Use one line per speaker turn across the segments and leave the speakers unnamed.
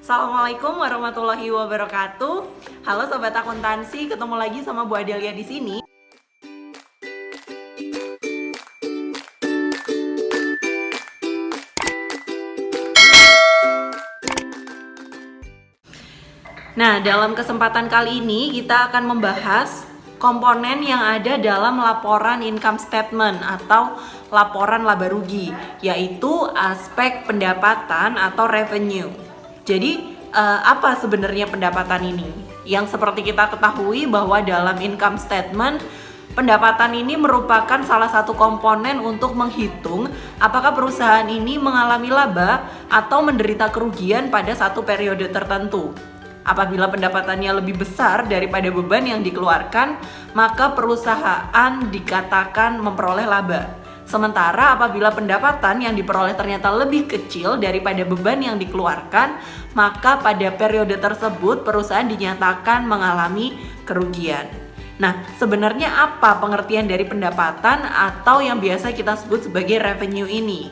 Assalamualaikum warahmatullahi wabarakatuh. Halo sobat akuntansi, ketemu lagi sama Bu Adelia di sini. Nah, dalam kesempatan kali ini kita akan membahas komponen yang ada dalam laporan income statement atau laporan laba rugi, yaitu aspek pendapatan atau revenue. Jadi, apa sebenarnya pendapatan ini? Yang seperti kita ketahui bahwa dalam income statement, pendapatan ini merupakan salah satu komponen untuk menghitung apakah perusahaan ini mengalami laba atau menderita kerugian pada satu periode tertentu. Apabila pendapatannya lebih besar daripada beban yang dikeluarkan, maka perusahaan dikatakan memperoleh laba. Sementara apabila pendapatan yang diperoleh ternyata lebih kecil daripada beban yang dikeluarkan, maka pada periode tersebut perusahaan dinyatakan mengalami kerugian. Nah, sebenarnya apa pengertian dari pendapatan atau yang biasa kita sebut sebagai revenue ini?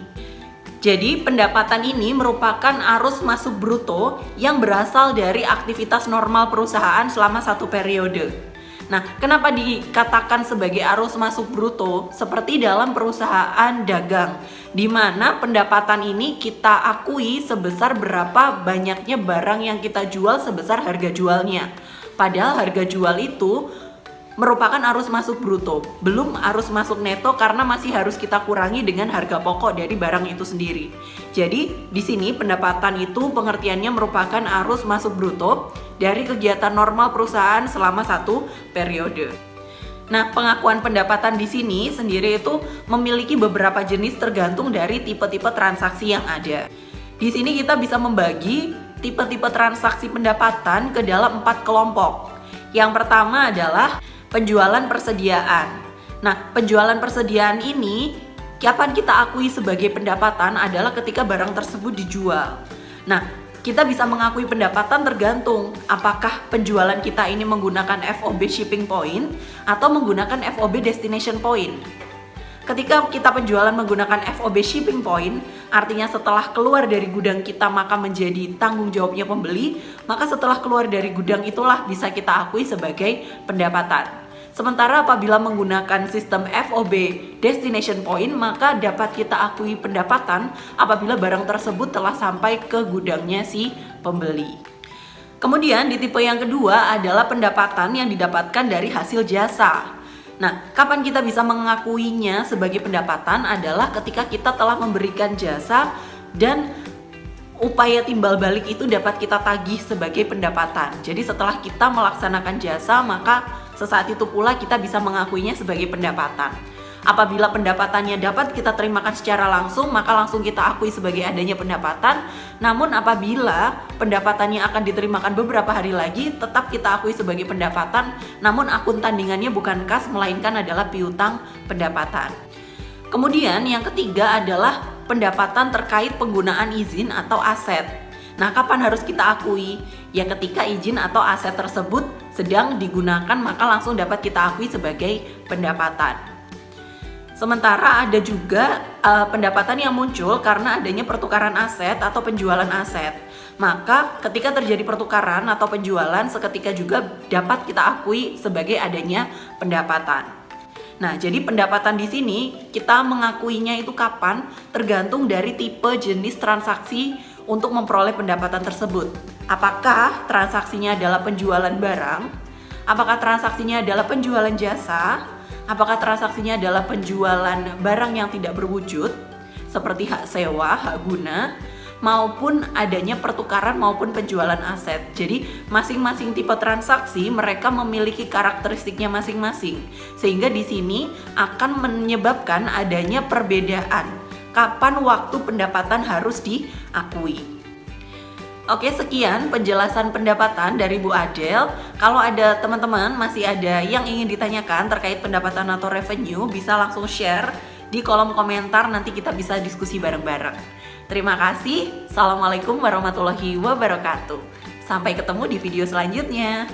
Jadi, pendapatan ini merupakan arus masuk bruto yang berasal dari aktivitas normal perusahaan selama satu periode. Nah, kenapa dikatakan sebagai arus masuk bruto? Seperti dalam perusahaan dagang, di mana pendapatan ini kita akui sebesar berapa banyaknya barang yang kita jual sebesar harga jualnya. Padahal harga jual itu merupakan arus masuk bruto, belum arus masuk neto karena masih harus kita kurangi dengan harga pokok dari barang itu sendiri. Jadi, di sini pendapatan itu pengertiannya merupakan arus masuk bruto dari kegiatan normal perusahaan selama satu periode. Nah, pengakuan pendapatan di sini sendiri itu memiliki beberapa jenis tergantung dari tipe-tipe transaksi yang ada. Di sini kita bisa membagi tipe-tipe transaksi pendapatan ke dalam 4 kelompok. Yang pertama adalah penjualan persediaan. Nah, penjualan persediaan ini kapan kita akui sebagai pendapatan adalah ketika barang tersebut dijual. Nah, kita bisa mengakui pendapatan tergantung apakah penjualan kita ini menggunakan FOB shipping point atau menggunakan FOB destination point. Ketika kita penjualan menggunakan FOB shipping point, artinya setelah keluar dari gudang kita maka menjadi tanggung jawabnya pembeli, maka setelah keluar dari gudang itulah bisa kita akui sebagai pendapatan. Sementara apabila menggunakan sistem FOB destination point, maka dapat kita akui pendapatan apabila barang tersebut telah sampai ke gudangnya si pembeli. Kemudian di tipe yang kedua adalah pendapatan yang didapatkan dari hasil jasa. Nah, kapan kita bisa mengakuinya sebagai pendapatan adalah ketika kita telah memberikan jasa dan upaya timbal balik itu dapat kita tagih sebagai pendapatan. Jadi setelah kita melaksanakan jasa, maka sesaat itu pula kita bisa mengakuinya sebagai pendapatan. Apabila pendapatannya dapat kita terimakan secara langsung, maka langsung kita akui sebagai adanya pendapatan. Namun apabila pendapatannya akan diterimakan beberapa hari lagi, tetap kita akui sebagai pendapatan. Namun akun tandingannya bukan kas, melainkan adalah piutang pendapatan. Kemudian yang ketiga adalah pendapatan terkait penggunaan izin atau aset. Nah, kapan harus kita akui? Ya ketika izin atau aset tersebut sedang digunakan, maka langsung dapat kita akui sebagai pendapatan. Sementara ada juga pendapatan yang muncul karena adanya pertukaran aset atau penjualan aset. Maka ketika terjadi pertukaran atau penjualan, seketika juga dapat kita akui sebagai adanya pendapatan. Nah, jadi pendapatan di sini kita mengakuinya itu kapan? Tergantung dari tipe jenis transaksi untuk memperoleh pendapatan tersebut. Apakah transaksinya adalah penjualan barang? Apakah transaksinya adalah penjualan jasa? Apakah transaksinya adalah penjualan barang yang tidak berwujud seperti hak sewa, hak guna, maupun adanya pertukaran maupun penjualan aset. Jadi masing-masing tipe transaksi mereka memiliki karakteristiknya masing-masing, sehingga di sini akan menyebabkan adanya perbedaan kapan waktu pendapatan harus diakui. Oke, sekian penjelasan pendapatan dari Bu Adel. Kalau ada teman-teman masih ada yang ingin ditanyakan terkait pendapatan atau revenue, bisa langsung share di kolom komentar, nanti kita bisa diskusi bareng-bareng. Terima kasih. Assalamualaikum warahmatullahi wabarakatuh. Sampai ketemu di video selanjutnya.